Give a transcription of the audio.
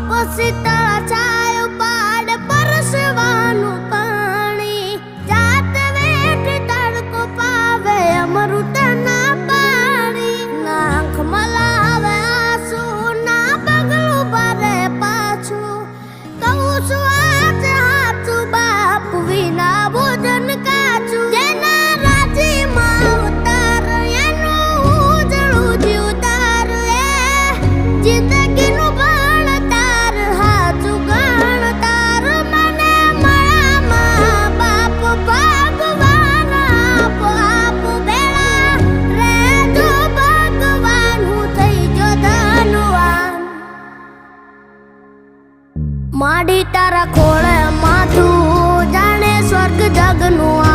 પછી તળા છાયો પાડ પરસવાનું પાણી જાત વેઠ તડકો પાવે અમૃતના પાણી ના આંખમાં લાવે આંસુ ના પગલું ભરે પાછું કહું છું આજે હાચું બાપ વિના ભોજન કાચું જેના રાજીમાં ઉતાર એનું ઉજળું જીવતાર એ જિંદગીનું ભણતાર હાચું ગણતાર મને મળામાં બાપ ભગવાન આપ બેડા રેજો ભગવાન હું થઈ ગયો ધનવાન માડી તારા ખોળે માથું જાણે સ્વર્ગ જગનું